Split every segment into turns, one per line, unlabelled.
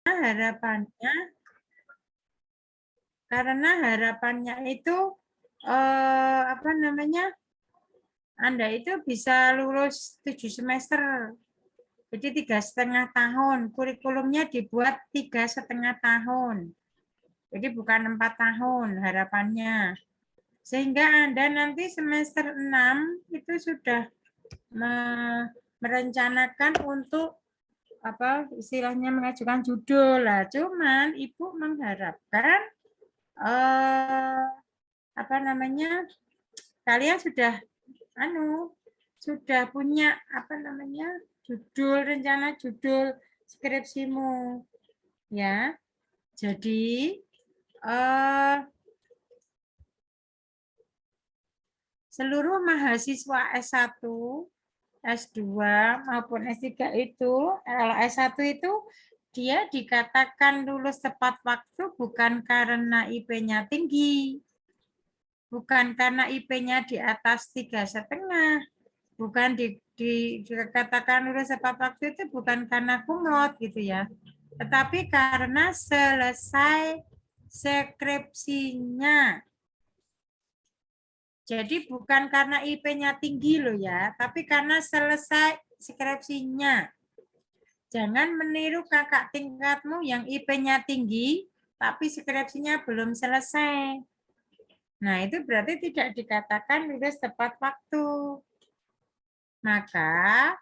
harapannya itu apa namanya, Anda itu bisa lulus 7 semester. Jadi 3,5 tahun. Kurikulumnya dibuat 3,5 tahun. Jadi bukan 4 tahun harapannya. Sehingga Anda nanti semester 6 itu sudah merencanakan untuk apa istilahnya mengajukan judul lah. Cuman Ibu mengharapkan apa namanya, kalian sudah punya apa namanya rencana judul skripsimu ya. Jadi seluruh mahasiswa S1, S2 maupun S3 itu, S1 itu dia dikatakan lulus tepat waktu bukan karena IP-nya tinggi, bukan karena IP-nya di atas 3,5, bukan dikatakan lulus tepat waktu itu bukan karena kumlot gitu ya, tetapi karena selesai skripsinya. Jadi bukan karena IP-nya tinggi loh ya, tapi karena selesai skripsinya. Jangan meniru kakak tingkatmu yang IP-nya tinggi, tapi skripsinya belum selesai. Nah, itu berarti tidak dikatakan lulus tepat waktu. Maka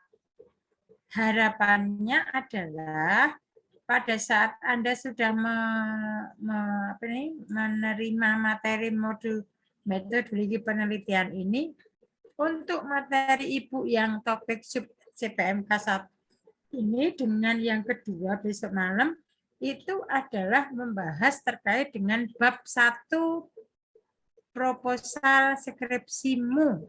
harapannya adalah pada saat Anda sudah menerima materi modul metodologi penelitian ini, untuk materi Ibu yang topik sub CPMK 1 ini dengan yang kedua besok malam itu adalah membahas terkait dengan bab 1 proposal skripsimu.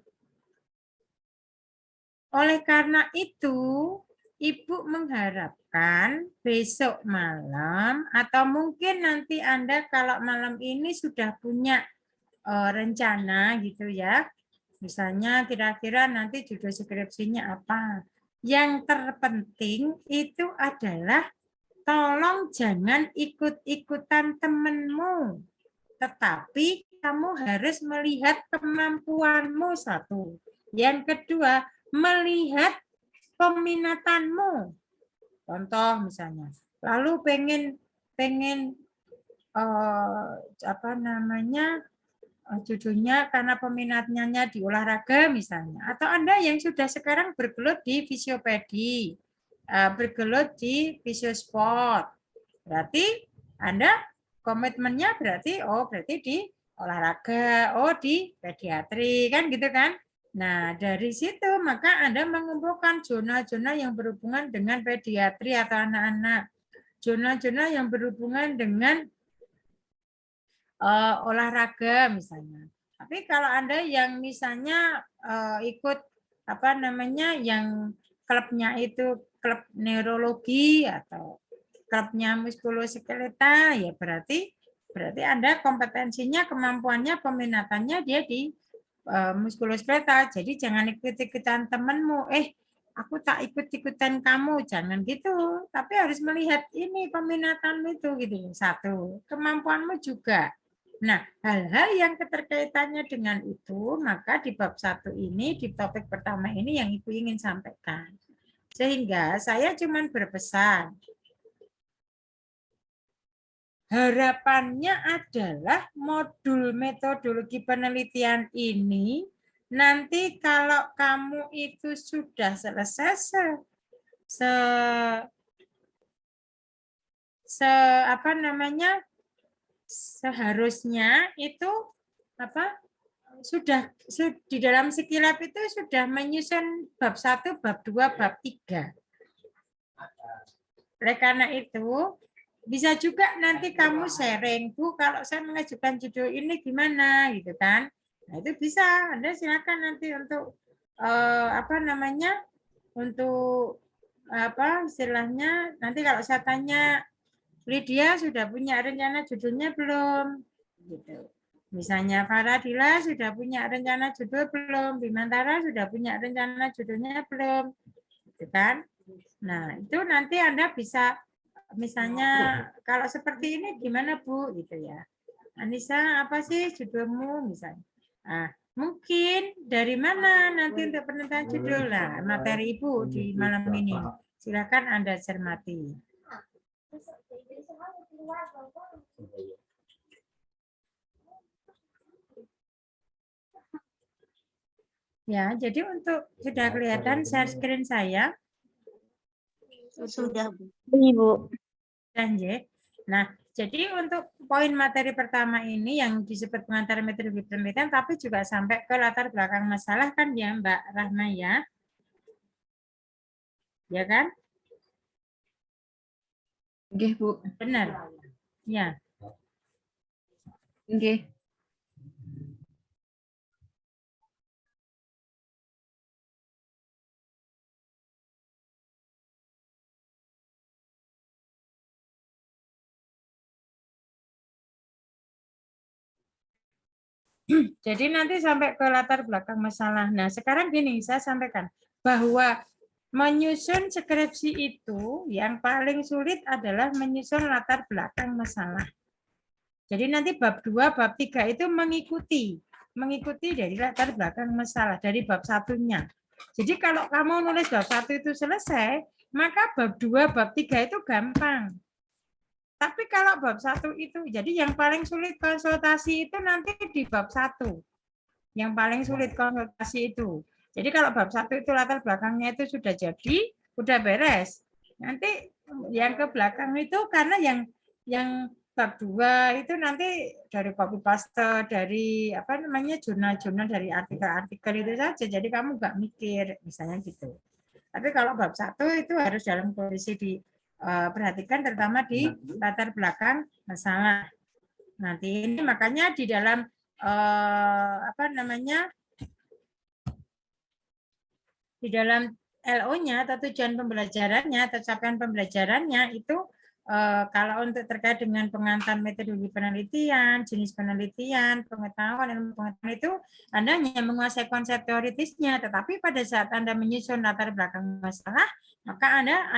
Oleh karena itu, Ibu mengharapkan besok malam atau mungkin nanti Anda kalau malam ini sudah punya rencana gitu ya. Misalnya kira-kira nanti judul skripsinya apa. Yang terpenting itu adalah tolong jangan ikut-ikutan temanmu. Tetapi kamu harus melihat kemampuanmu satu. Yang kedua, melihat peminatanmu. Contoh misalnya, lalu pengen apa namanya, judulnya karena peminatnya di olahraga misalnya, atau Anda yang sudah sekarang bergelut di fisiopedi, bergelut di fisiosport, berarti Anda komitmennya berarti di olahraga, di pediatri kan gitu kan. Nah, dari situ maka Anda mengumpulkan zona-zona yang berhubungan dengan pediatri atau anak-anak, zona-zona yang berhubungan dengan olahraga misalnya. Tapi kalau Anda yang misalnya ikut apa namanya yang klubnya itu klub neurologi atau klubnya muskuloskeletal, ya berarti Anda kompetensinya, kemampuannya, peminatannya dia di muskuloskeletal. Jadi jangan ikut-ikutan temanmu, aku tak ikut-ikutan kamu, jangan gitu. Tapi harus melihat ini peminatanmu itu gitu. Satu, kemampuanmu juga. Nah, hal-hal yang keterkaitannya dengan itu, maka di bab 1 ini, di topik pertama ini yang Ibu ingin sampaikan. Sehingga saya cuma berpesan, harapannya adalah modul metodologi penelitian ini, nanti kalau kamu itu sudah selesai apa namanya, seharusnya itu apa sudah di dalam Skilab itu sudah menyusun bab 1, bab 2, bab 3. Oleh karena itu bisa juga nanti kamu sharing, Bu, kalau saya mengajukan judul ini gimana gitu kan. Nah, itu bisa. Anda silakan nanti untuk apa namanya? Untuk apa istilahnya? Nanti kalau saya tanya, Lydia sudah punya rencana judulnya belum? Gitu. Misalnya Faradila sudah punya rencana judul belum? Bimantara sudah punya rencana judulnya belum? Gitu kan? Nah, itu nanti Anda bisa misalnya kalau seperti ini gimana Bu gitu ya. Anissa, apa sih judulmu misalnya? Nah, mungkin dari mana nanti untuk penentuan judul? Nah, materi Ibu di malam ini. Silakan Anda cermati. Ya, jadi untuk sudah kelihatan share screen saya.
Sudah, Bu.
Ibu.
Dan ya. Nah, jadi untuk poin materi pertama ini yang disebut pengantar metodologi penelitian, tapi juga sampai ke latar belakang masalah kan ya Mbak Rahma ya? Ya kan?
Nggih, Bu.
Benar. Ya.
Nggih.
Jadi nanti sampai ke latar belakang masalah. Nah, sekarang gini, saya sampaikan bahwa menyusun skripsi itu yang paling sulit adalah menyusun latar belakang masalah. Jadi nanti bab 2, bab 3 itu mengikuti dari latar belakang masalah, dari bab satunya. Jadi kalau kamu nulis bab 1 itu selesai, maka bab 2, bab 3 itu gampang. Tapi kalau bab 1 itu, jadi yang paling sulit konsultasi itu nanti di bab 1. Yang paling sulit konsultasi itu. Jadi kalau bab 1 itu latar belakangnya itu sudah jadi, udah beres. Nanti yang ke belakang itu karena yang bab 2 itu nanti dari copy paste, dari apa namanya jurnal-jurnal, dari artikel-artikel itu saja. Jadi kamu nggak mikir, misalnya gitu. Tapi kalau bab 1 itu harus dalam kondisi diperhatikan terutama di latar belakang masalah. Nanti ini makanya di dalam apa namanya di dalam LO-nya atau tujuan pembelajarannya atau capaian pembelajarannya itu kalau untuk terkait dengan pengantar metodologi penelitian, jenis penelitian, pengetahuan, ilmu pengetahuan itu Anda hanya menguasai konsep teoritisnya, tetapi pada saat Anda menyusun latar belakang masalah, maka Anda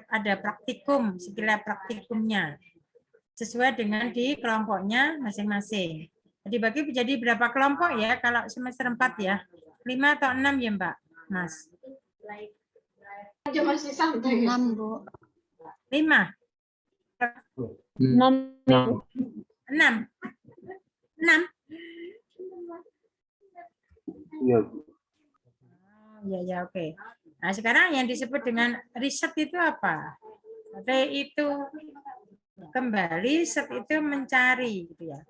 ada praktikum, skill praktikumnya sesuai dengan di kelompoknya masing-masing. Dibagi jadi berapa kelompok ya kalau semester 4 ya? 5 atau 6 ya Mbak? Mas.
Masih santai. 6, Bu.
5.
6.
6. 6.
Iya.
Ya, oke. Nah, sekarang yang disebut dengan riset itu apa? R itu kembali, set itu mencari gitu ya.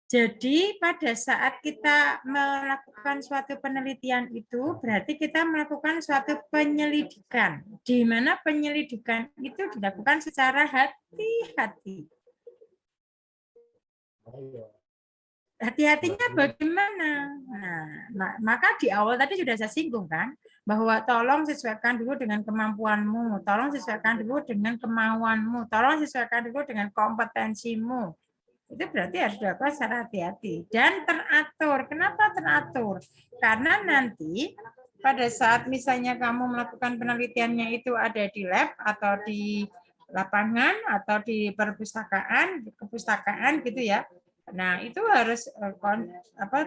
Jadi pada saat kita melakukan suatu penelitian itu berarti kita melakukan suatu penyelidikan. Di mana penyelidikan itu dilakukan secara hati-hati. Hati-hatinya bagaimana? Nah, maka di awal tadi sudah saya singgung kan, bahwa tolong sesuaikan dulu dengan kemampuanmu, tolong sesuaikan dulu dengan kemauanmu, tolong sesuaikan dulu dengan kompetensimu. Itu berarti harus dilakukan secara hati-hati dan teratur. Kenapa teratur? Karena nanti pada saat misalnya kamu melakukan penelitiannya itu ada di lab atau di lapangan atau di perpustakaan gitu ya. Nah, itu harus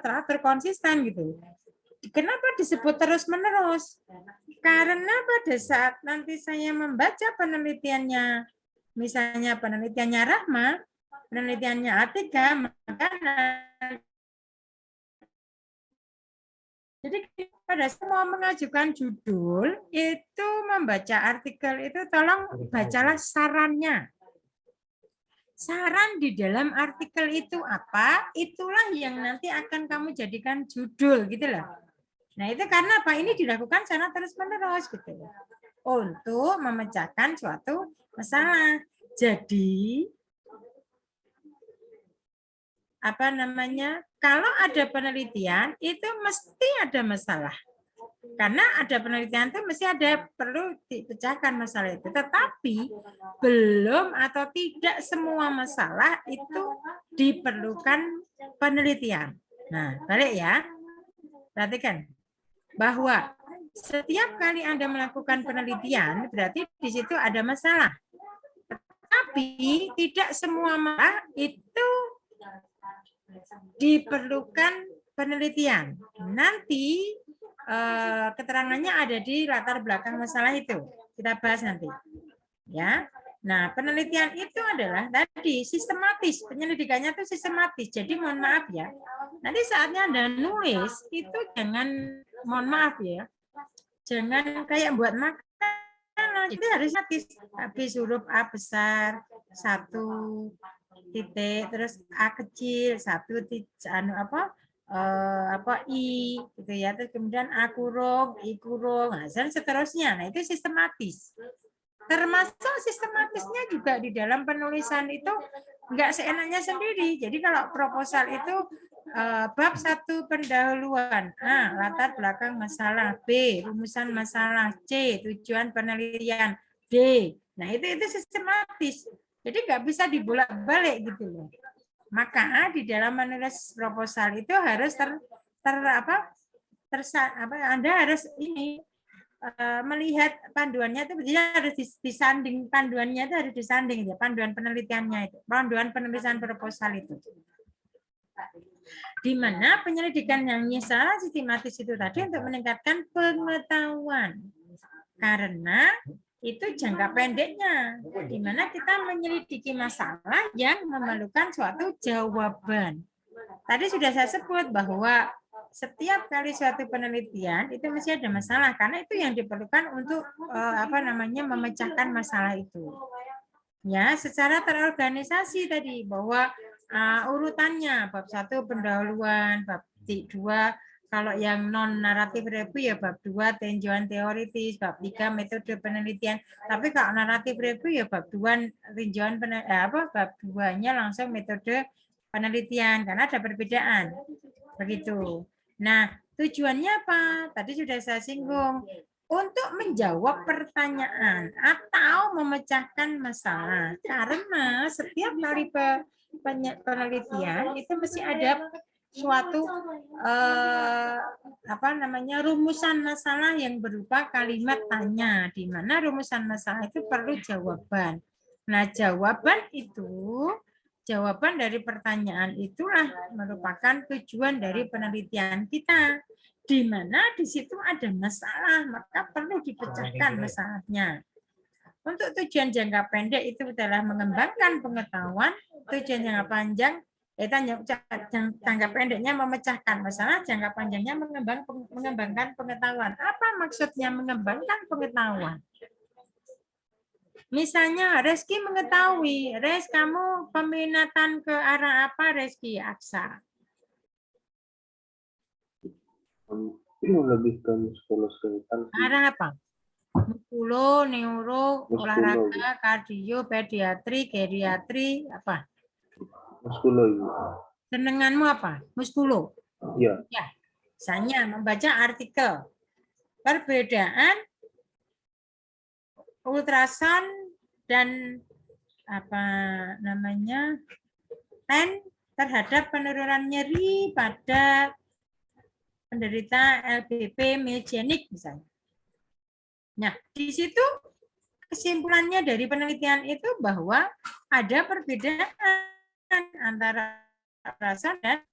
teratur konsisten gitu. Kenapa disebut terus-menerus? Karena pada saat nanti saya membaca penelitiannya, misalnya penelitiannya Rahma, penelitiannya Atika, maka jadi pada semua mengajukan judul itu membaca artikel itu tolong bacalah sarannya. Saran di dalam artikel itu apa? Itulah yang nanti akan kamu jadikan judul gitu loh. Nah, itu karena apa? Ini dilakukan secara terus-menerus gitu. Untuk memecahkan suatu masalah. Jadi apa namanya? Kalau ada penelitian itu mesti ada masalah. Karena ada penelitian itu mesti ada perlu dipecahkan masalah itu. Tetapi belum atau tidak semua masalah itu diperlukan penelitian. Nah, balik ya. Perhatikan bahwa setiap kali Anda melakukan penelitian, berarti di situ ada masalah. Tapi tidak semua masalah itu diperlukan penelitian. Nanti keterangannya ada di latar belakang masalah itu. Kita bahas nanti. Ya. Nah, penelitian itu adalah tadi sistematis, penyelidikannya itu sistematis. Jadi mohon maaf ya. Nanti saatnya Anda nulis itu jangan, mohon maaf ya. Jangan kayak buat makanan, itu harus habis huruf A besar, 1 titik, terus A kecil, 1 titik, I gitu ya, terus kemudian A kurung, I kurung, nah, dan seterusnya. Nah, itu sistematis. Termasuk sistematisnya juga di dalam penulisan itu enggak seenaknya sendiri. Jadi kalau proposal itu bab 1 pendahuluan, A latar belakang masalah, B rumusan masalah, C tujuan penelitian, D. Nah, itu sistematis. Jadi nggak bisa dibolak-balik gitu loh. Maka di dalam menulis proposal itu harus Anda harus ini melihat panduannya itu harus disanding, panduannya itu harus disanding ya, panduan penelitiannya itu, panduan penulisan proposal itu. Di mana penyelidikan yang secara sistematis itu tadi untuk meningkatkan pengetahuan. Karena itu jangka pendeknya, di mana kita menyelidiki masalah yang memerlukan suatu jawaban. Tadi sudah saya sebut bahwa setiap kali suatu penelitian itu mesti ada masalah, karena itu yang diperlukan untuk memecahkan masalah itu. Ya, secara terorganisasi tadi bahwa urutannya bab 1 pendahuluan, bab 2 kalau yang non naratif review ya bab 2 tinjauan teoritis, bab 3 metode penelitian. Tapi kalau naratif review ya bab 2 tinjauan bab 2-nya langsung metode penelitian, karena ada perbedaan. Begitu. Nah, tujuannya apa? Tadi sudah saya singgung. Untuk menjawab pertanyaan atau memecahkan masalah. Karena setiap kali penelitian itu mesti ada suatu rumusan masalah yang berupa kalimat tanya, di mana rumusan masalah itu perlu jawaban. Nah, jawaban dari pertanyaan itulah merupakan tujuan dari penelitian kita, di mana di situ ada masalah, maka perlu dipecahkan masalahnya. Untuk tujuan jangka pendek itu adalah mengembangkan pengetahuan, tujuan jangka panjang jangka pendeknya memecahkan masalah, jangka panjangnya mengembangkan pengetahuan. Apa maksudnya mengembangkan pengetahuan? Misalnya Reski mengetahui, kamu peminatan ke arah apa Reski Aksa?
Lebih ke muskuloskeletal.
Arah apa? Muskulo, neuro, olahraga, kardio, pediatri, geriatri, apa?
Muskulo.
Senenganmu apa? Muskulo.
Iya.
Ya. Misalnya membaca artikel. Perbedaan ultrasound dan TEN terhadap penurunan nyeri pada penderita LBP myogenik misalnya. Nah, di situ kesimpulannya dari penelitian itu bahwa ada perbedaan antara ultrasound dan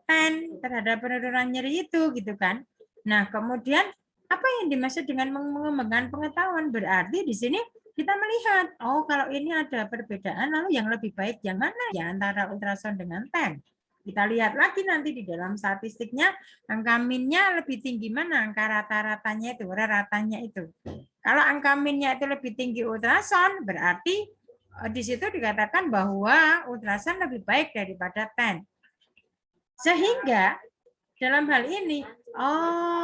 TEN terhadap penurunan nyeri itu gitu kan. Nah, kemudian apa yang dimaksud dengan mengembangkan pengetahuan? Berarti di sini kita melihat, oh kalau ini ada perbedaan, lalu yang lebih baik yang mana ya antara ultrasound dengan TEN? Kita lihat lagi nanti di dalam statistiknya, angka minnya lebih tinggi mana, angka rata-ratanya itu, ratanya itu. Kalau angka minnya itu lebih tinggi ultrasound, berarti di situ dikatakan bahwa ultrasound lebih baik daripada TEN. Sehingga dalam hal ini,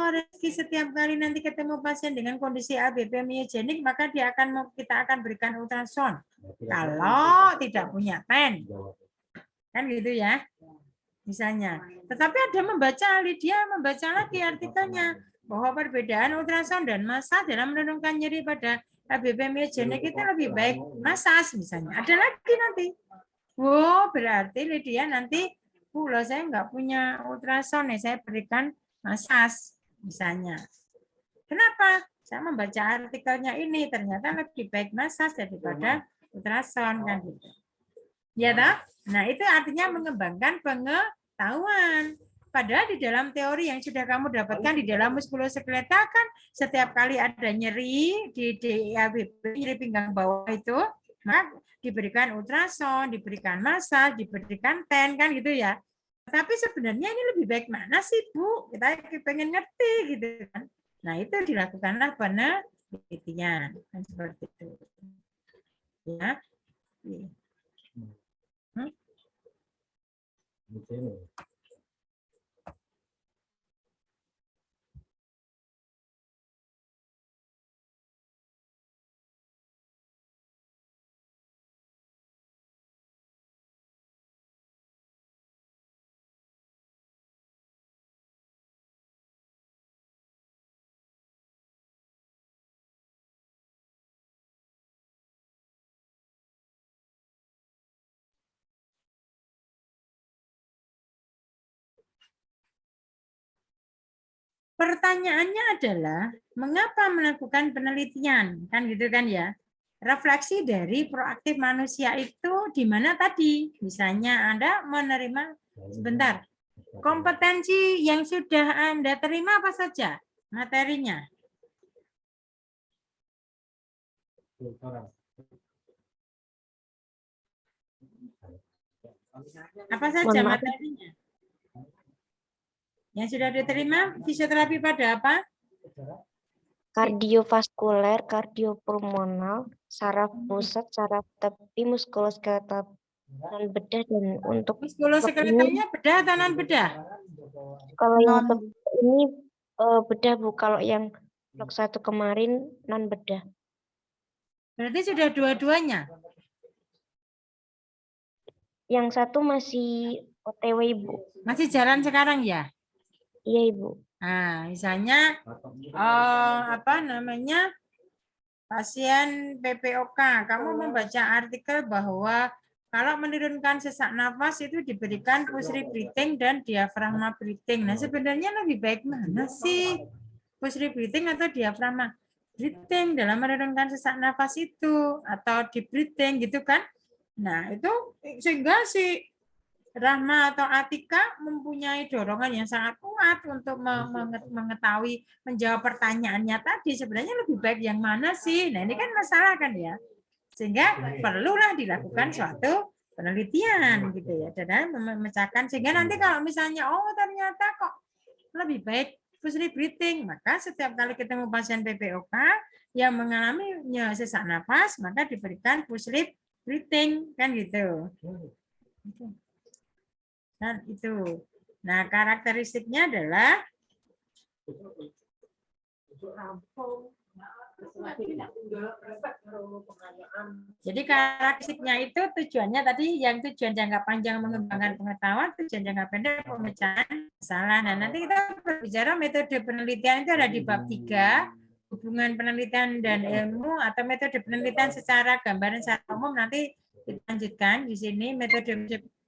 Reski setiap kali nanti ketemu pasien dengan kondisi LBP myogenik, maka kita akan berikan ultrasound. Kalau tidak punya TEN. Kan gitu ya. Misalnya. Tetapi ada dia membaca lagi artikelnya bahwa perbedaan ultrasound dan massas dalam menurunkan nyeri pada LBP myogenik itu lebih baik massas misalnya. Ada lagi nanti. Berarti Lydia nanti Bu, loh saya nggak punya ultrasound nih, saya berikan massage misalnya. Kenapa? Saya membaca artikelnya ini, ternyata lebih baik massage daripada ultrasound kan gitu. Ya toh? Nah, itu artinya mengembangkan pengetahuan. Padahal di dalam teori yang sudah kamu dapatkan di dalam muskuloskeletal kan setiap kali ada nyeri di DIABP, nyeri pinggang bawah itu, maka diberikan ultrasound, diberikan massage, diberikan TEN kan gitu ya. Tapi sebenarnya ini lebih baik mana sih Bu? Kita pengen ngerti gitu kan. Nah, itu dilakukanlah penelitian kan seperti itu. Ya. Hmm? Pertanyaannya adalah mengapa melakukan penelitian kan gitu kan ya. Refleksi dari proaktif manusia itu di mana tadi? Misalnya Anda menerima sebentar. Kompetensi yang sudah Anda terima apa saja materinya? Apa saja
Mohon maaf,
materinya? Yang sudah diterima fisioterapi pada apa?
kardiovaskuler, kardiopulmonal, saraf pusat, saraf tepi, muskuloskeletal, dan bedah, dan untuk
Muskuloskeletalnya bedah atau non bedah?
kalau yang ini bedah Bu, kalau yang blok 1 kemarin non bedah.
Berarti sudah dua-duanya.
Yang satu masih OTW Ibu.
Masih jalan sekarang ya?
Iya Ibu.
Nah, misalnya apa namanya? Pasien PPOK, kamu membaca artikel bahwa kalau menurunkan sesak nafas itu diberikan pusri breathing dan diafragma breathing. Nah, sebenarnya lebih baik mana sih? Pusri breathing atau diafragma breathing dalam menurunkan sesak nafas itu atau di breathing gitu kan? Nah, itu sehingga si Rahma atau Atika mempunyai dorongan yang sangat kuat untuk mengetahui, menjawab pertanyaannya tadi. Sebenarnya lebih baik yang mana sih? Nah, ini kan masalah kan ya. Sehingga perlulah dilakukan suatu penelitian gitu ya. Dan memecahkan sehingga nanti kalau misalnya oh ternyata kok lebih baik pusri breathing, maka setiap kali ketemu pasien PPOK yang mengalami sesak nafas, maka diberikan pusri breathing kan gitu. Dan itu. Nah, karakteristiknya adalah jadi karakteristiknya itu tujuannya tadi yang tujuan jangka panjang mengembangkan pengetahuan, tujuan jangka pendek pemecahan masalah. Nah, nanti kita berbicara metode penelitian itu ada di bab 3, hubungan penelitian dan ilmu atau metode penelitian secara gambaran secara umum nanti kita lanjutkan di sini metode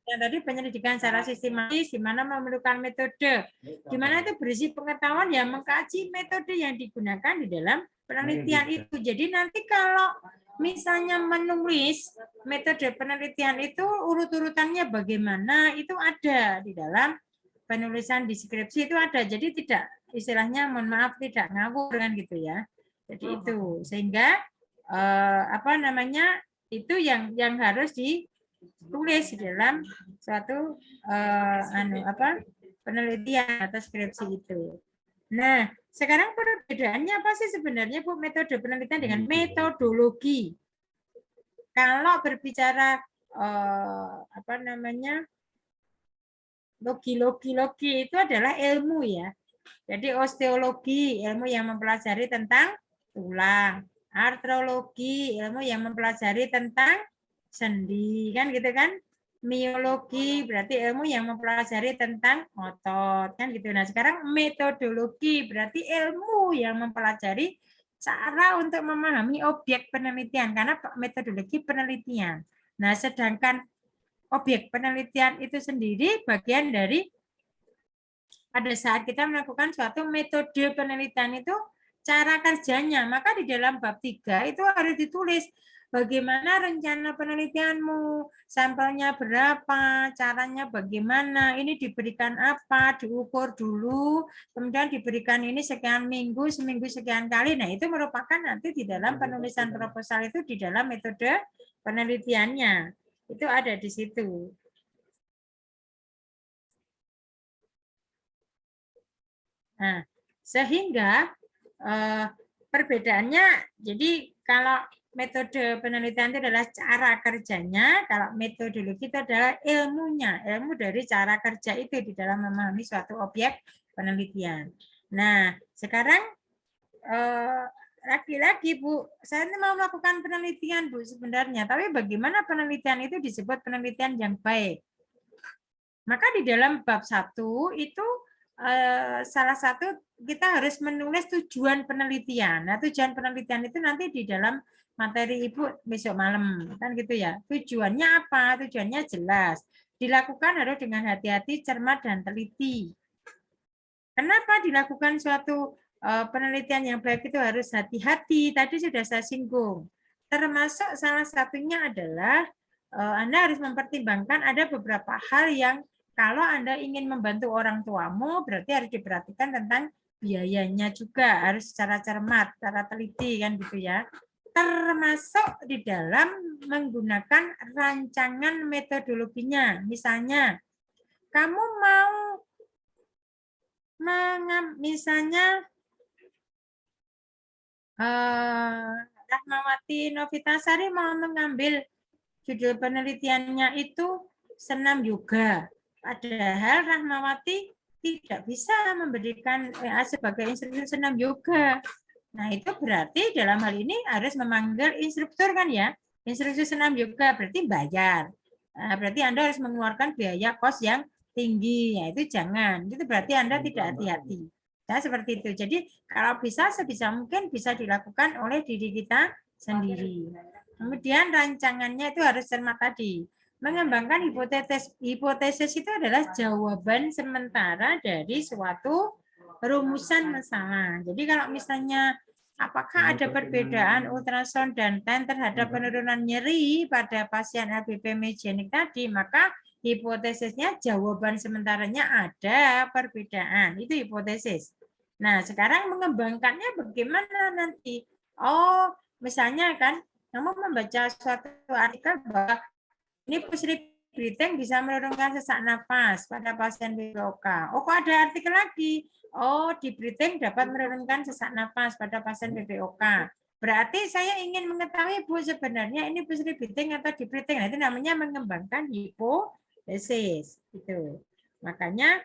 yang tadi penyelidikan secara sistematis di mana memerlukan metode di mana itu berisi pengetahuan yang mengkaji metode yang digunakan di dalam penelitian itu. Jadi nanti kalau misalnya menulis metode penelitian itu urut-urutannya bagaimana itu ada di dalam penulisan deskripsi itu ada. Jadi tidak istilahnya mohon maaf tidak ngawur kan gitu ya. Jadi itu sehingga apa namanya itu yang harus ditulis di dalam suatu penelitian atau skripsi itu. Nah, sekarang perbedaannya apa sih sebenarnya Bu metode penelitian dengan metodologi? Kalau berbicara apa namanya logi itu adalah ilmu ya. Jadi osteologi ilmu yang mempelajari tentang tulang, artrologi ilmu yang mempelajari tentang sendi kan gitu kan. Miologi berarti ilmu yang mempelajari tentang otot kan gitu. Nah, sekarang metodologi berarti ilmu yang mempelajari cara untuk memahami objek penelitian karena metodologi penelitian. Nah, sedangkan objek penelitian itu sendiri bagian dari pada saat kita melakukan suatu metode penelitian itu cara kerjanya. Maka di dalam bab 3 itu harus ditulis bagaimana rencana penelitianmu, sampelnya berapa, caranya bagaimana, ini diberikan apa, diukur dulu, kemudian diberikan ini sekian minggu, seminggu sekian kali. Nah, itu merupakan nanti di dalam penulisan proposal itu di dalam metode penelitiannya. Itu ada di situ. Nah, sehingga perbedaannya, jadi kalau metode penelitian itu adalah cara kerjanya, kalau metodologi itu adalah ilmunya, ilmu dari cara kerja itu di dalam memahami suatu objek penelitian. Nah, sekarang lagi-lagi Bu, saya mau melakukan penelitian Bu sebenarnya, tapi bagaimana penelitian itu disebut penelitian yang baik? Maka di dalam bab 1 itu salah satu kita harus menulis tujuan penelitian. Nah, tujuan penelitian itu nanti di dalam materi Ibu besok malam, kan gitu ya. Tujuannya apa? Tujuannya jelas. Dilakukan harus dengan hati-hati, cermat, dan teliti. Kenapa dilakukan suatu penelitian yang baik itu harus hati-hati? Tadi sudah saya singgung. Termasuk salah satunya adalah Anda harus mempertimbangkan ada beberapa hal yang kalau Anda ingin membantu orang tuamu, berarti harus diperhatikan tentang biayanya juga, harus secara cermat, secara teliti, kan gitu ya. Termasuk di dalam menggunakan rancangan metodologinya. Misalnya, kamu mau misalnya Rahmawati Novitasari mau mengambil judul penelitiannya itu senam yoga. Padahal Rahmawati tidak bisa memberikan sebagai instruktur senam yoga. Nah, itu berarti dalam hal ini harus memanggil instruktur kan ya. Instruktur senam yoga berarti bayar. Nah, berarti Anda harus mengeluarkan biaya kos yang tinggi. Ya, itu jangan. Itu berarti Anda tidak hati-hati. Nah, seperti itu. Jadi, kalau bisa sebisa mungkin bisa dilakukan oleh diri kita sendiri. Kemudian rancangannya itu harus cermat tadi. Mengembangkan hipotesis. Hipotesis itu adalah jawaban sementara dari suatu rumusan masalah. Jadi kalau misalnya apakah ada perbedaan ultrasound dan TEN terhadap penurunan nyeri pada pasien LBP megenik tadi, maka hipotesisnya jawaban sementaranya ada perbedaan. Itu hipotesis. Nah, sekarang mengembangkannya bagaimana nanti? Oh, misalnya kan kamu membaca suatu artikel bahwa ini pusri breathing bisa menurunkan sesak nafas pada pasien BPOK. Oh, kok ada artikel lagi? Oh, di breathing dapat menurunkan sesak nafas pada pasien BPOK. Berarti saya ingin mengetahui Bu sebenarnya ini pusri breathing atau di breathing. Nah, itu namanya mengembangkan hipotesis. Gitu. Makanya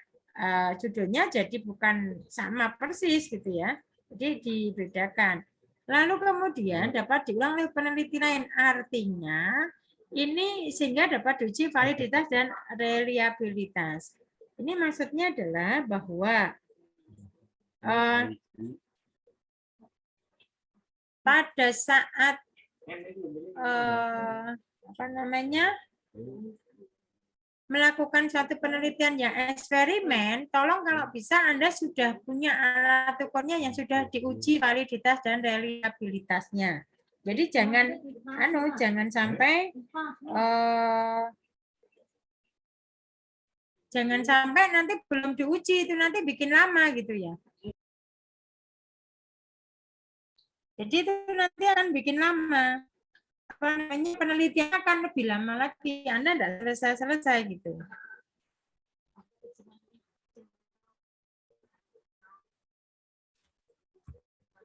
judulnya jadi bukan sama persis gitu ya. Jadi dibedakan. Lalu kemudian dapat diulang oleh peneliti lain. Artinya ini sehingga dapat diuji validitas dan reliabilitas. Ini maksudnya adalah bahwa pada saat melakukan suatu penelitian yang eksperimen, tolong kalau bisa Anda sudah punya alat ukurnya yang sudah diuji validitas dan reliabilitasnya. Jadi jangan sampai nanti belum diuji itu nanti bikin lama gitu ya. Jadi itu nanti akan bikin lama. Penelitian akan lebih lama lagi. Anda tidak selesai gitu.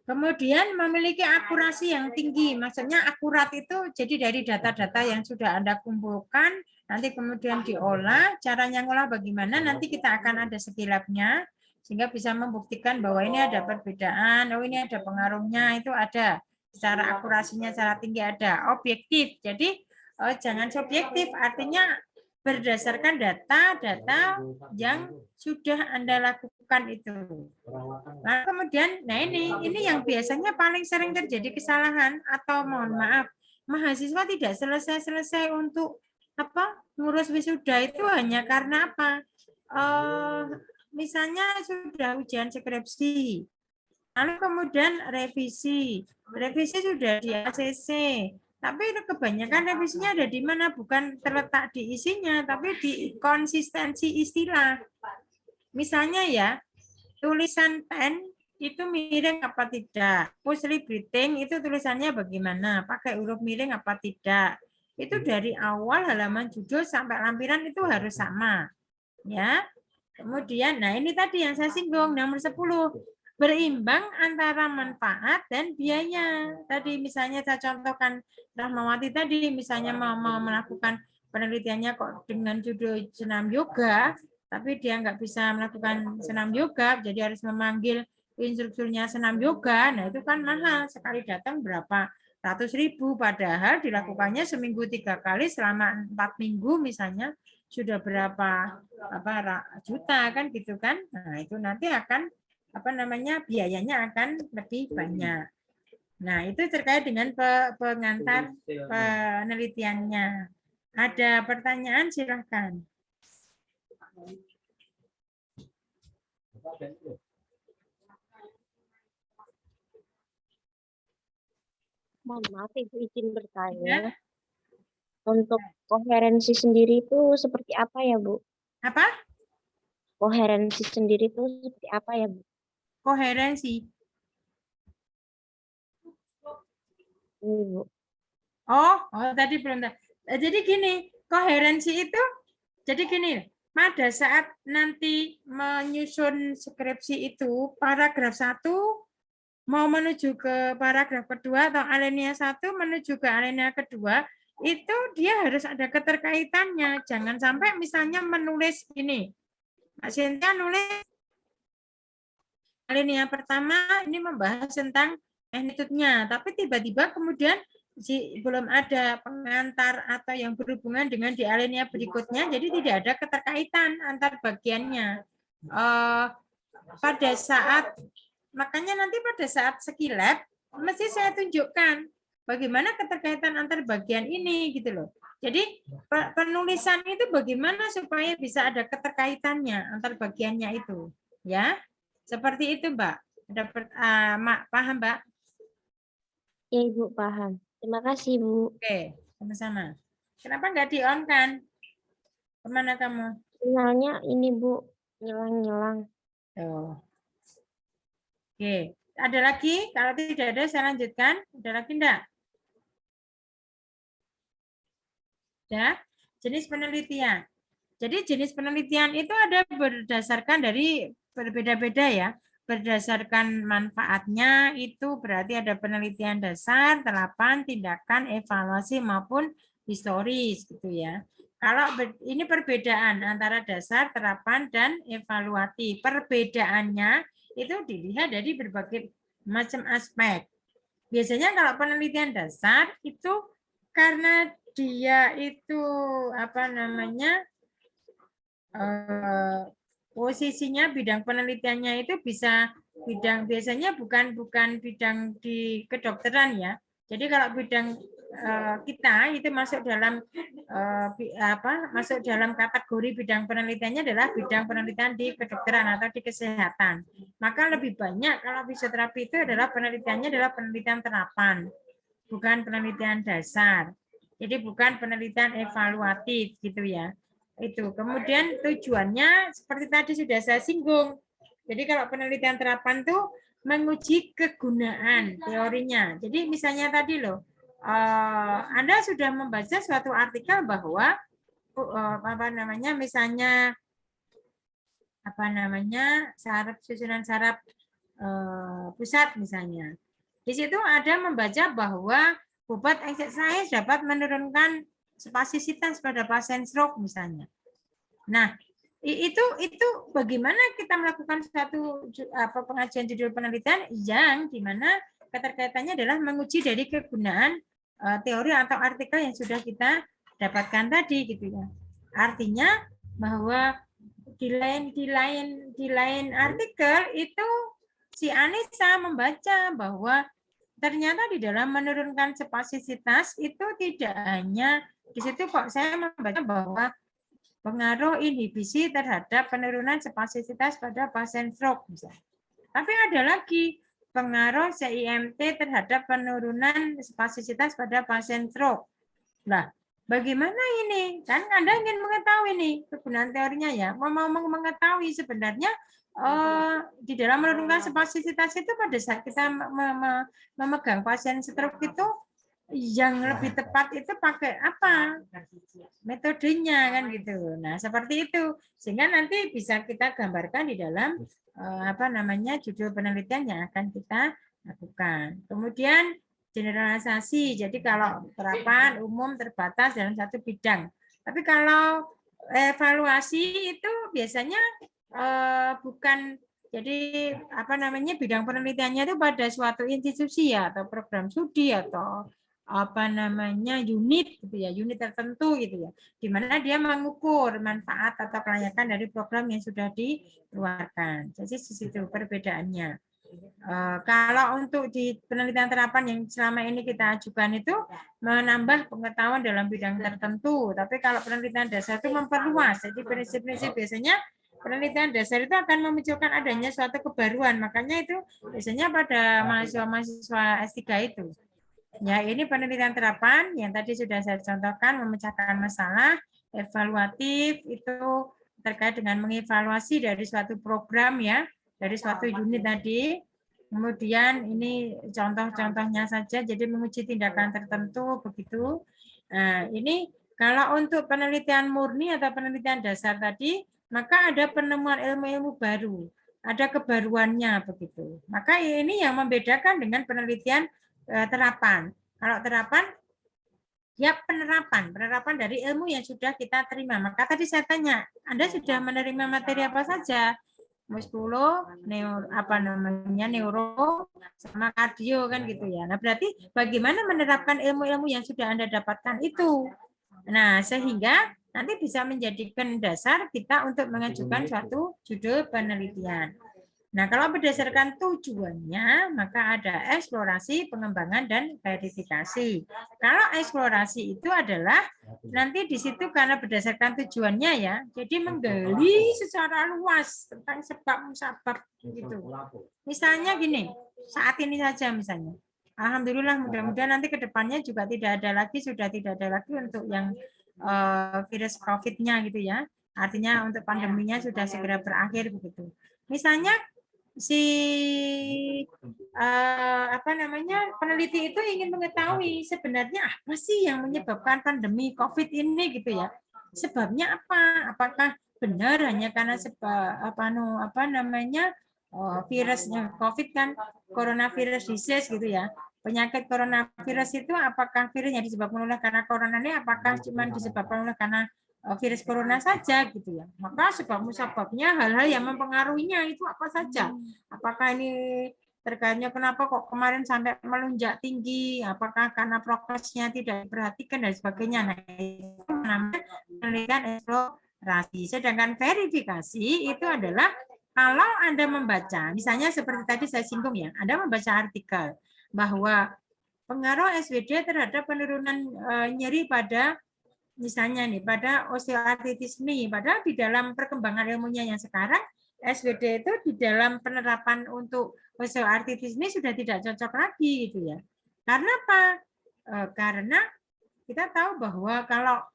Kemudian memiliki akurasi yang tinggi. Maksudnya akurat itu jadi dari data-data yang sudah Anda kumpulkan, nanti kemudian diolah. Caranya ngolah bagaimana, nanti kita akan ada skilabnya, sehingga bisa membuktikan bahwa ini ada perbedaan, oh ini ada pengaruhnya, itu ada. Secara akurasinya secara tinggi ada. Objektif, jadi jangan subjektif, artinya berdasarkan data-data yang sudah Anda lakukan itu. Nah, kemudian, ini yang biasanya paling sering terjadi kesalahan atau mohon maaf, mahasiswa tidak selesai untuk ngurus wisuda itu hanya karena apa? Misalnya sudah ujian skripsi, lalu kemudian revisi sudah di ACC, tapi kebanyakan revisinya ada di mana? Bukan terletak di isinya, tapi di konsistensi istilah. Misalnya ya, tulisan pen itu miring apa tidak? Pusri breathing itu tulisannya bagaimana? Pakai huruf miring apa tidak? Itu dari awal halaman judul sampai lampiran itu harus sama. Ya. Kemudian, nah ini tadi yang saya singgung, nomor 10. Berimbang antara manfaat dan biaya. Tadi misalnya saya contohkan Rahmawati tadi, misalnya mau melakukan penelitiannya kok dengan judul senam yoga, tapi dia nggak bisa melakukan senam yoga, jadi harus memanggil instrukturnya senam yoga. Nah itu kan mahal, sekali datang berapa ratus ribu, padahal dilakukannya seminggu 3 kali selama 4 minggu misalnya sudah berapa juta kan gitu kan. Nah itu nanti akan biayanya akan lebih banyak. Nah itu terkait dengan pengantar penelitiannya. Ada pertanyaan silahkan.
Mohon maaf Ibu, izin bertanya. Untuk koherensi sendiri itu seperti apa ya, Bu?
Apa?
Koherensi sendiri itu seperti apa ya, Bu?
Koherensi.
Bu.
Oh, tadi belum. Jadi gini, koherensi itu, jadi gini, pada saat nanti menyusun skripsi itu, paragraf 1 mau menuju ke paragraf kedua atau alinea 1 menuju ke alinea kedua, itu dia harus ada keterkaitannya. Jangan sampai misalnya menulis ini, Mbak Sinta nulis alinea pertama ini membahas tentang magnitude-nya, tapi tiba-tiba kemudian belum ada pengantar atau yang berhubungan dengan di alinea berikutnya, jadi tidak ada keterkaitan antar bagiannya. Pada saat, makanya nanti pada saat skilab, mesti saya tunjukkan bagaimana keterkaitan antar bagian ini gitu loh. Jadi penulisan itu bagaimana supaya bisa ada keterkaitannya antar bagiannya itu, ya. Seperti itu, Mbak. Paham, Mbak?
Ya, Ibu paham. Terima kasih, Bu.
Oke, sama-sama. Kenapa nggak di-on kan? Kemana kamu?
Sinyalnya ini, Bu, ngilang-ngilang.
Oh. Oke, ada lagi? Kalau tidak ada, saya lanjutkan. Ada lagi enggak? Ya, jenis penelitian. Jadi jenis penelitian itu ada berdasarkan dari berbeda-beda ya. Berdasarkan manfaatnya itu berarti ada penelitian dasar, terapan, tindakan, evaluasi maupun historis gitu ya. Kalau ini perbedaan antara dasar, terapan, dan evaluasi. Perbedaannya itu dilihat dari berbagai macam aspek. Biasanya kalau penelitian dasar itu karena dia itu posisinya bidang penelitiannya itu bisa biasanya bukan bidang di kedokteran ya. Jadi kalau bidang kita itu masuk dalam kategori bidang penelitiannya adalah bidang penelitian di kedokteran atau di kesehatan. Maka lebih banyak kalau fisioterapi itu adalah penelitiannya adalah penelitian terapan, bukan penelitian dasar. Jadi bukan penelitian evaluatif gitu ya. Itu. Kemudian tujuannya seperti tadi sudah saya singgung. Jadi kalau penelitian terapan tuh menguji kegunaan teorinya. Jadi misalnya tadi loh, Anda sudah membaca suatu artikel bahwa misalnya susunan saraf pusat misalnya. Di situ ada membaca bahwa obat exercise dapat menurunkan spasisitas pada pasien stroke misalnya. Nah, itu bagaimana kita melakukan suatu pengajuan judul penelitian yang dimana keterkaitannya adalah menguji dari kegunaan teori atau artikel yang sudah kita dapatkan tadi gitu ya. Artinya bahwa di lain artikel itu si Anissa membaca bahwa ternyata di dalam menurunkan spasisitas itu tidak hanya di situ kok saya membaca bahwa pengaruh inhibisi terhadap penurunan spasisitas pada pasien stroke misalnya. Tapi ada lagi pengaruh CIMT terhadap penurunan spasisitas pada pasien stroke. Nah, bagaimana ini? Kan Anda ingin mengetahui nih kegunaan teorinya ya. Mau mengetahui sebenarnya di dalam menurunkan spasisitas itu pada saat kita memegang pasien stroke itu yang lebih tepat itu pakai apa metodenya kan gitu. Nah seperti itu sehingga nanti bisa kita gambarkan di dalam apa namanya judul penelitian yang akan kita lakukan. Kemudian generalisasi. Jadi kalau terapan umum terbatas dalam satu bidang. Tapi kalau evaluasi itu biasanya bukan jadi apa namanya bidang penelitiannya itu pada suatu institusi ya atau program studi atau apa namanya unit gitu ya, unit tertentu gitu ya, di mana dia mengukur manfaat atau kelayakan dari program yang sudah dikeluarkan. Jadi di situ perbedaannya. Kalau untuk di penelitian terapan yang selama ini kita ajukan itu menambah pengetahuan dalam bidang tertentu, tapi kalau penelitian dasar itu memperluas. Jadi prinsip-prinsip biasanya penelitian dasar itu akan memunculkan adanya suatu kebaruan. Makanya itu biasanya pada mahasiswa S3 itu. Ya, ini penelitian terapan yang tadi sudah saya contohkan memecahkan masalah, evaluatif itu terkait dengan mengevaluasi dari suatu program ya, dari suatu unit tadi. Kemudian ini contoh-contohnya saja, jadi menguji tindakan tertentu begitu. Nah, ini kalau untuk penelitian murni atau penelitian dasar tadi, maka ada penemuan ilmu-ilmu baru, ada kebaruannya begitu. Maka ini yang membedakan dengan penelitian terapan. Kalau terapan, ya penerapan dari ilmu yang sudah kita terima. Maka tadi saya tanya, Anda sudah menerima materi apa saja? Muskulo, neuro, sama kardio kan gitu ya. Nah berarti bagaimana menerapkan ilmu-ilmu yang sudah Anda dapatkan itu? Nah sehingga nanti bisa menjadikan dasar kita untuk mengajukan suatu judul penelitian. Nah, kalau berdasarkan tujuannya, maka ada eksplorasi, pengembangan, dan verifikasi. Kalau eksplorasi itu adalah nanti di situ karena berdasarkan tujuannya ya, jadi menggali secara luas tentang sebab-musabab gitu. Misalnya gini, saat ini saja misalnya. Alhamdulillah mudah-mudahan nanti ke depannya juga tidak ada lagi, sudah tidak ada lagi untuk yang virus COVID-nya gitu ya. Artinya untuk pandeminya sudah segera berakhir begitu. Misalnya si apa namanya peneliti itu ingin mengetahui sebenarnya apa sih yang menyebabkan pandemi COVID ini gitu ya. Sebabnya apa? Apakah benar hanya karena sebab apa namanya virusnya COVID kan coronavirus disease gitu ya. Penyakit coronavirus itu apakah virusnya disebabkan oleh karena corona ini apakah cuma disebabkan oleh karena virus corona saja gitu ya. Maka sebab-musababnya hal-hal yang mempengaruhinya itu apa saja? Apakah ini terkaitnya kenapa kok kemarin sampai melonjak tinggi? Apakah karena prokesnya tidak diperhatikan dan sebagainya? Nah, itu namanya penelitian eksplorasi. Sedangkan verifikasi itu adalah kalau Anda membaca, misalnya seperti tadi saya singgung ya, Anda membaca artikel bahwa pengaruh SWD terhadap penurunan nyeri pada misalnya nih pada osteoartritis knee, padahal di dalam perkembangan ilmunya yang sekarang SWD itu di dalam penerapan untuk osteoartritis ini sudah tidak cocok lagi gitu ya. Karena apa? Karena kita tahu bahwa kalau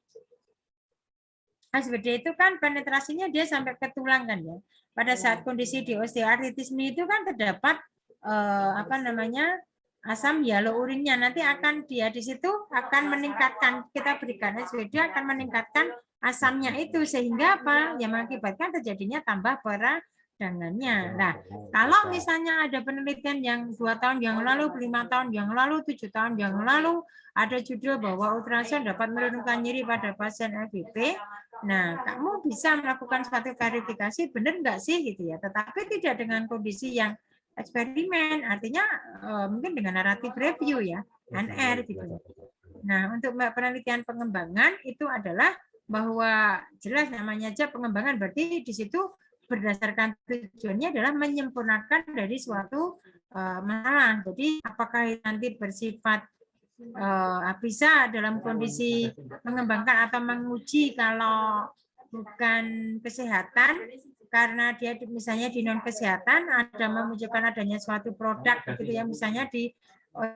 SWD itu kan penetrasinya dia sampai ke tulang kan ya. Pada saat kondisi di osteoartritis knee itu kan terdapat apa namanya asam hialurinnya nanti akan dia di situ akan meningkatkan kita berikan SWD akan meningkatkan asamnya itu sehingga apa yang mengakibatkan terjadinya tambah peradangannya. Nah kalau misalnya ada penelitian yang 2 tahun yang lalu 5 tahun yang lalu 7 tahun yang lalu ada judul bahwa ultrasound dapat menurunkan nyeri pada pasien FIP. Nah kamu bisa melakukan suatu verifikasi benar nggak sih gitu ya tetapi tidak dengan kondisi yang eksperimen, artinya mungkin dengan naratif review ya, NR gitu. Nah, untuk penelitian pengembangan itu adalah bahwa jelas namanya aja pengembangan berarti di situ berdasarkan tujuannya adalah menyempurnakan dari suatu masalah. Jadi apakah nanti bersifat bisa dalam kondisi mengembangkan atau menguji kalau bukan kesehatan, karena dia misalnya di non kesehatan ada memunculkan adanya suatu produk gitu ya, misalnya di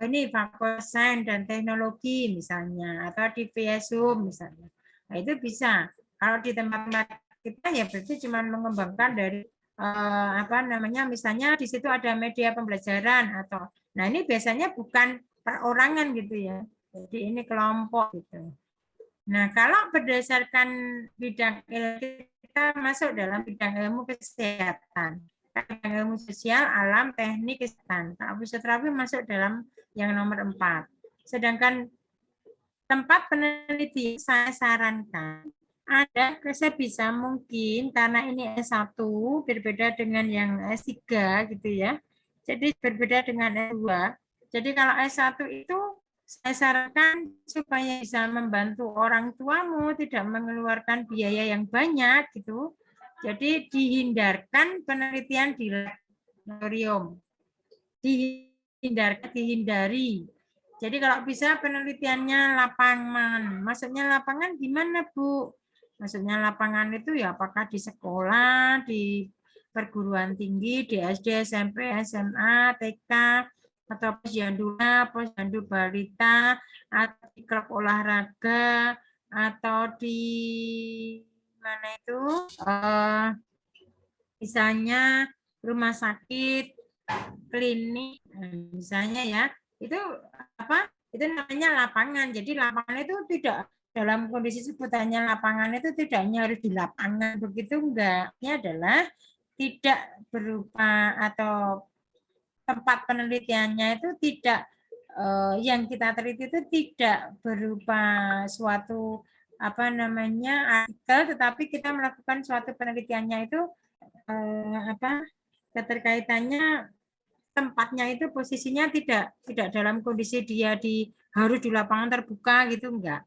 ini fakultas dan teknologi misalnya, atau di VSUM misalnya. Nah itu bisa. Kalau di tempat-tempat kita ya berarti cuma mengembangkan dari apa namanya, misalnya di situ ada media pembelajaran atau, nah ini biasanya bukan perorangan gitu ya. Jadi ini kelompok gitu. Nah, kalau berdasarkan bidang ilmu, kita masuk dalam bidang ilmu kesehatan. Bidang ilmu sosial, alam, teknik, kesehatan. Kalau fisioterapi masuk dalam yang nomor 4. Sedangkan tempat penelitian saya sarankan ada sebisa mungkin, karena ini S1 berbeda dengan yang S3 gitu ya. Jadi berbeda dengan S2. Jadi kalau S1 itu saya sarankan supaya bisa membantu orang tuamu tidak mengeluarkan biaya yang banyak gitu. Jadi dihindarkan penelitian di laboratorium. Dihindari. Jadi kalau bisa penelitiannya lapangan. Maksudnya lapangan gimana, Bu? Maksudnya lapangan itu ya apakah di sekolah, di perguruan tinggi, di SD, SMP, SMA, TK, atau posyandu balita, atau di klub olahraga, atau di mana itu, misalnya rumah sakit, klinik, misalnya ya, itu apa? Itu namanya lapangan. Jadi lapangan itu tidak dalam kondisi sebutannya lapangan itu tidak hanya harus di lapangan begitu, enggak. Ini adalah tidak berupa atau tempat penelitiannya itu tidak yang kita teliti itu tidak berupa suatu apa namanya artikel, tetapi kita melakukan suatu penelitiannya itu apa keterkaitannya tempatnya itu posisinya tidak dalam kondisi dia harus di lapangan terbuka gitu, enggak.